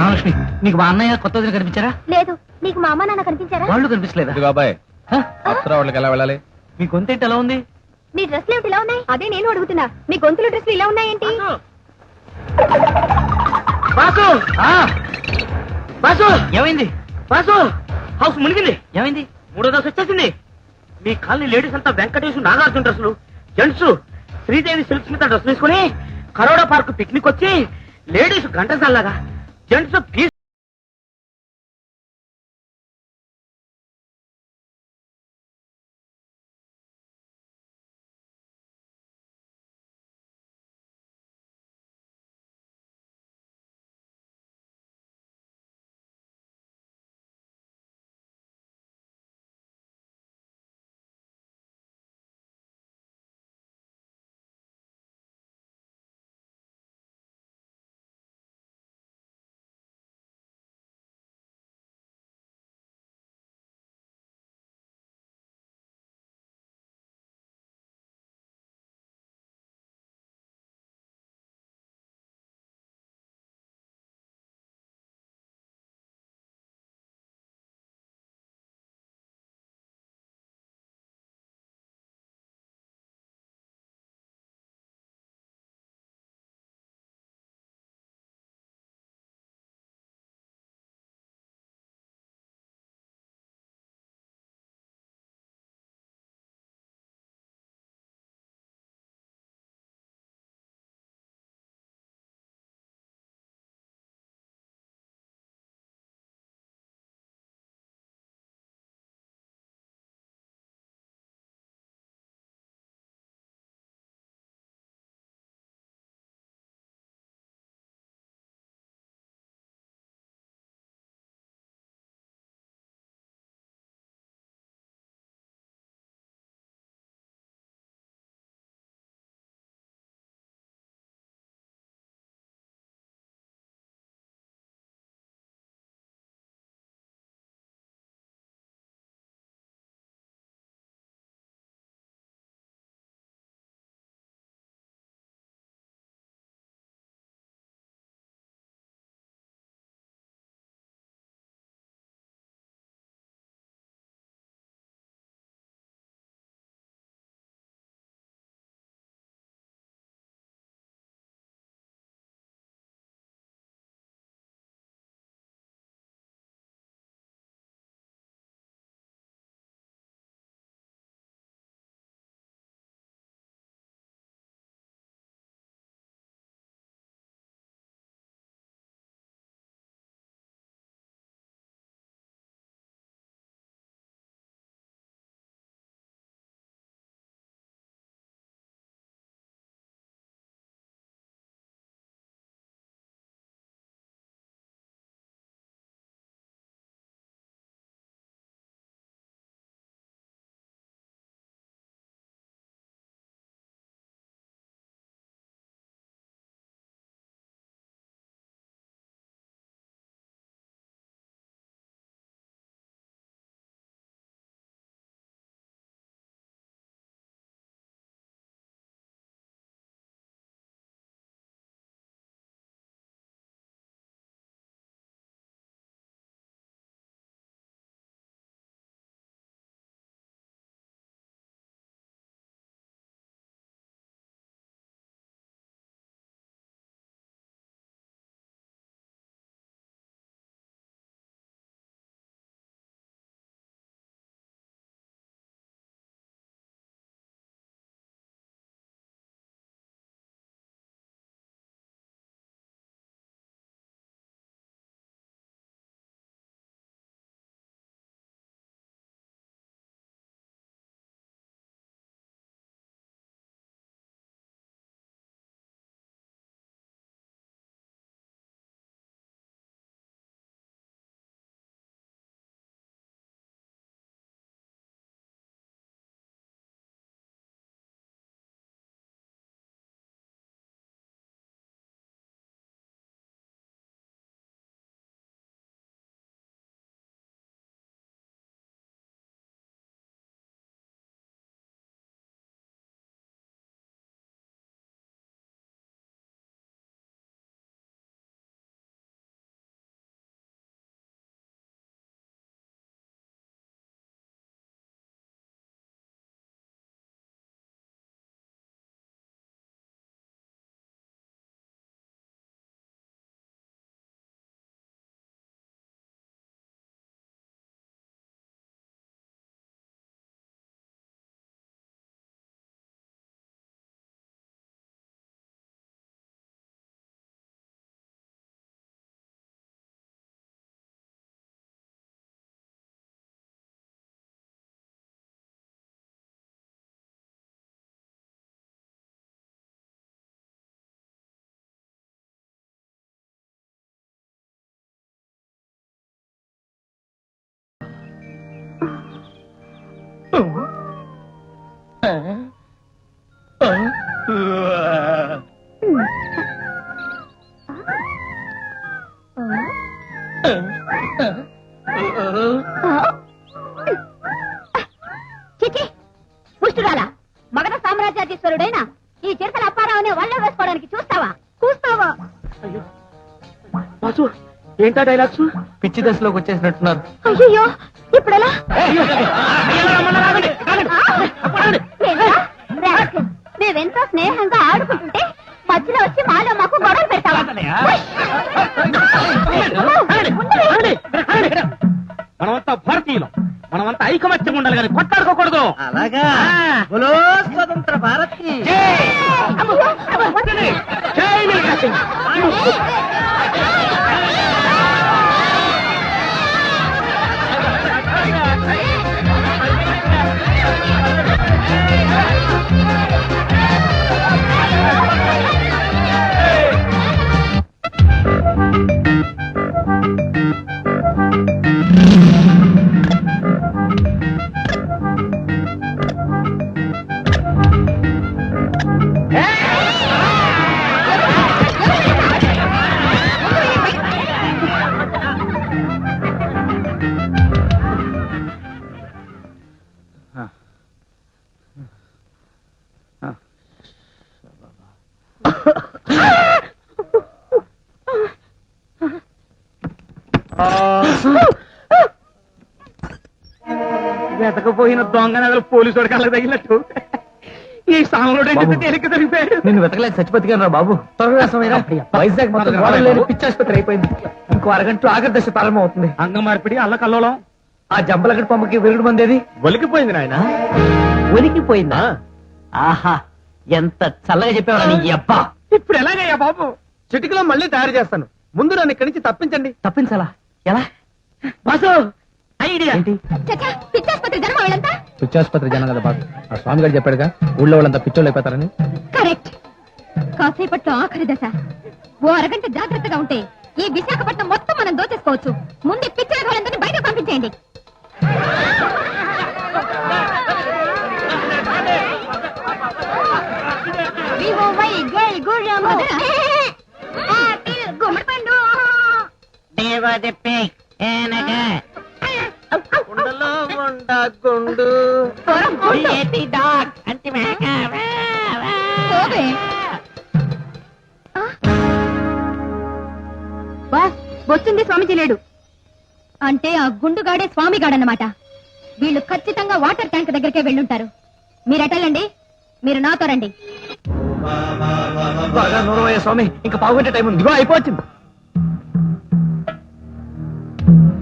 రామలక్ష్మి, నీకు మా అన్నయ్య కొత్త వదిన కనిపించారా? లేదు. నీకు మా అమ్మ నాన్న కనిపించారా? వాళ్ళు కనిపించలేదా? ఇదిగో అబ్బాయి, అప్సరా వాళ్ళకి ఎలా వెళ్ళాలి? మీ గొంతేంటి ఎలా ఉంది? మీ డ్రెస్లు ఏమిటి ఇలా ఉన్నాయి? అదే నేను అడుగుతున్నా. మీ గొంతుల డ్రెస్లు ఇలా ఉన్నాయేంటి? బాసు! బాసు! ఏమైంది? బాసు! హౌస్ మునిగింది. ఏమైంది? 3వ దశ వచ్చేసింది. మీ కాలనీ లేడీస్ అంతా వెంకటేశ్వర నాగార్జున డ్రెస్సులు, జెంట్స్ శ్రీదేవి సిల్క్ స్మిత డ్రెస్ వేసుకుని కరోడా పార్క్ పిక్నిక్ వచ్చి, లేడీస్ గంటసాల్లాగా, జెంట్స్ పీస్ చిచి పుష్టురాలా మగధ సామ్రాజ్యాధీశ్వరుడైన ఈ చిరతల అప్పారావుని వల్ల వేసుకోవడానికి చూస్తావా అయ్యో బాసు ఏంటా డైలాగ్స్? పిచ్చి దశలోకి వచ్చేసినట్టున్నారు. అయ్యో ఇప్పుడెలా మేమెంతో స్నేహంగా ఆడుకుంటుంటే మధ్యలో వచ్చి మాలో మాకు గొడవలు పెడతావా? మనమంతా భారతీయులం, మనమంతా ఐకమత్యం ఉండాలి కానీ కొట్టాడుకోకూడదు. అలాగా బోలో స్వతంత్ర భారత్ కి వెతకపోయిన దొంగ నగలు పోలీసు వాడికి అలా తగిలినట్టు ఈ సాముడు తేలిక దొరికిపోయాడు. నిన్ను వెతకలేక చచ్చిపోతిగాను రా బాబు. త్వరగా సమయరా. వైజాగ్ మొత్తం గోడలు లేని పిచ్చాసుపత్రి అయిపోయింది. ఇంకో అరగంటలో ఆఖరి దశ ప్రారంభం అవుతుంది. అంగ మార్పిడి అల్లకల్లోలం. ఆ జంపలగడ్డ పంపకి విరుగుడు మందేది ఒలికిపోయింది నాయన. ఒలికిపోయిందా? ఆహా, ఎంత చల్లగా చెప్పేవారా నీ అబ్బా. ఇప్పుడు ఎలాగయ్యా బాబు? చిటికలో మళ్ళీ తయారు చేస్తాను. ముందు నన్ను ఇక్కడి నుంచి తప్పించండి. తప్పించాలా? ఎలా? బాసు ఐడియా ఏంటి? పిచ్చాసుపత్రి జన్మ వాళ్ళంతా పిచ్చాసుపత్రి జనం కదా బాబు. ఆ స్వామి గారు చెప్పాడుగా ఊళ్ళో వాళ్ళంతా పిచ్చోళ్ళు అయిపోతారని. కరెక్ట్. కాసేపట్లో ఆఖరి దశ. ఓ అరగంట జాగ్రత్తగా ఉంటే ఈ విశాఖపట్నం మొత్తం మనం దోచేసుకోవచ్చు. ముందు పిచ్చిన వాళ్ళందరినీ బయటకు పంపించేయండి. గుమ్మడి పండు కుండలో ఉండ గుండు వచ్చింది స్వామిజీ లేడు అంటే ఆ గుండుగాడే స్వామిగాడన్నమాట. వీళ్ళు ఖచ్చితంగా వాటర్ ట్యాంక్ దగ్గరికే వెళ్ళుంటారు. మీరెటండి, మీరు నాతో రండి. బాగా నూరవయ్య స్వామి, ఇంకా పావుగంట టైం ఉంది. ఇదిగో అయిపోతుంది.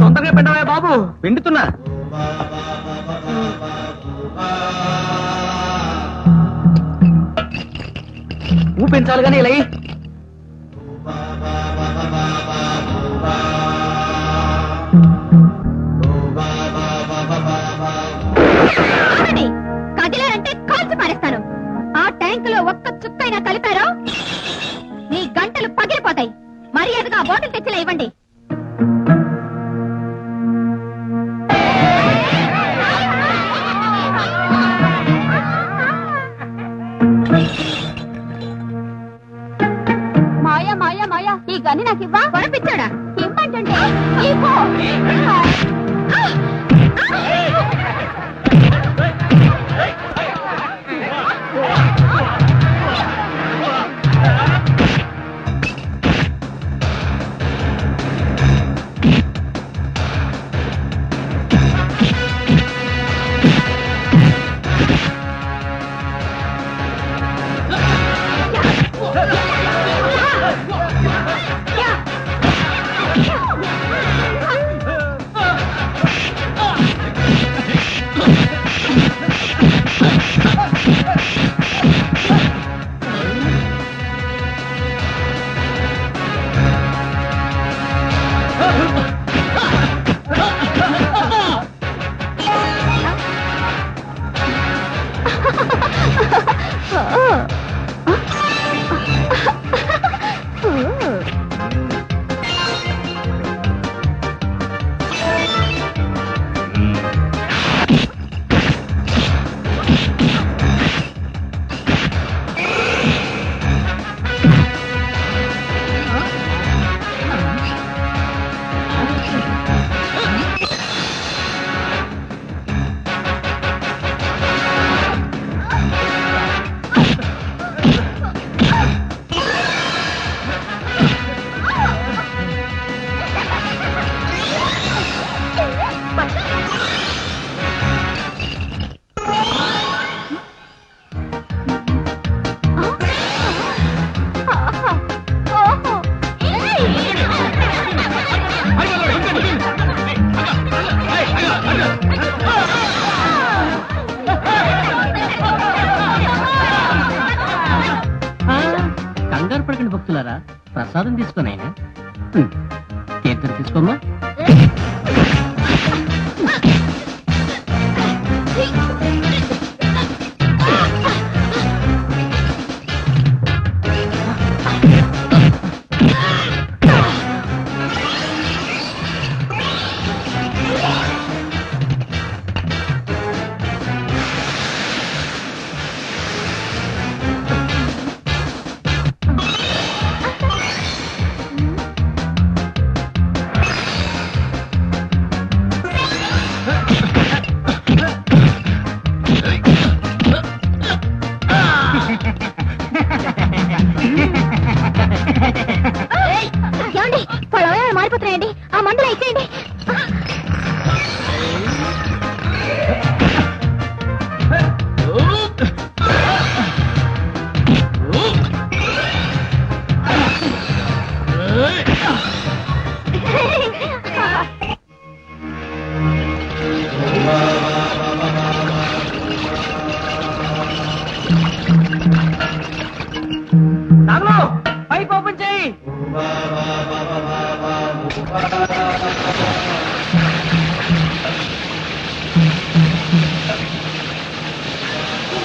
తొందరగా పిండవయ్య బాబు. పిండుతున్నా. ఊపించాలి కానీ ఇలా కదిలారంటే కాల్చి పారేస్తాను. ఆ ట్యాంక్ లో ఒక్క చుక్కైనా కలిపారో నీ గంటలు పగిలిపోతాయి. మర్యాదగా ఆ బాటిల్ తెచ్చిలా ఇవ్వండి. మాయా మాయా మాయా, ఈ గని నాకు ఇవ్వా. కొనిపించాడా? ఇవ్వంటే ప్రసాదం తీసుకున్నాయా కీర్తన తీసుకోమ్మా. ఏమండి పొలం మారిపోతున్నాయండి, ఆ మందులు ఇచ్చేయండి. నాగులు పైప్ ఓపెన్ చేయి.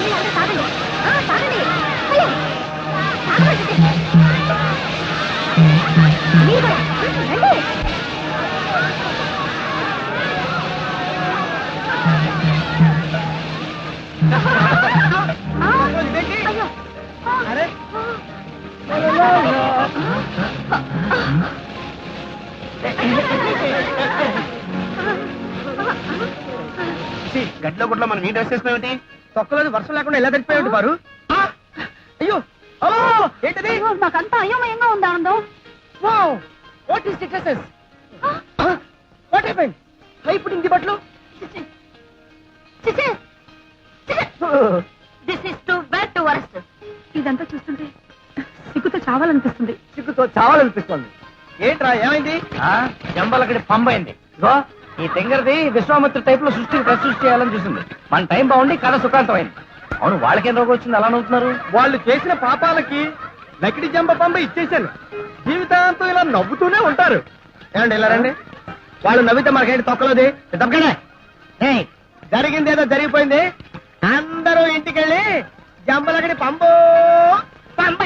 తాగండి, తాగండి. హలో, తాగండి. మీరు కూడా, రండి. అయ్యో. అరే గట్లో గుట్లో మనం ఈ డ్రెస్ వేసుకున్నామేంటి? తొక్కలోది వర్షం లేకుండా ఎలా తడిపోయాడు బారు. అయ్యో ఓ ఏంటది? నాకంతా అయోమయంగా ఉంది ఆనందం. Wow what is the dresses? What happened? హై పుట్టింగ్ ది బట్టలు. This is too bad to worst. ఇదంతా చూస్తుంటే సిగ్గుతో చావాలనిపిస్తుంది. చిక్కుతో చావాలనిపిస్తోంది. ఏంట్రా ఏమైంది? జంబలకడి పంబైంది. ఇగో ఈ తెంగరది విశ్వామిత్ర టైప్ లో సృష్టికి ప్రసృష్టి చేయాలని చూసింది. మన టైం బాగుండి కథ సుఖాంతమైంది. అవును వాళ్ళకేం రోగం వచ్చింది అలా నవ్వుతున్నారు? వాళ్ళు చేసిన పాపాలకి నకిడి జంబ పంబ ఇచ్చేసాను. జీవితాంతం ఇలా నవ్వుతూనే ఉంటారు. ఏమండి ఇలా రండి. వాళ్ళు నవ్వితే మనకేంటి తొక్కలోది? తప్పకనే జరిగింది ఏదో జరిగిపోయింది. అందరూ ఇంటికెళ్ళి జంబలకడి పంబో పంబ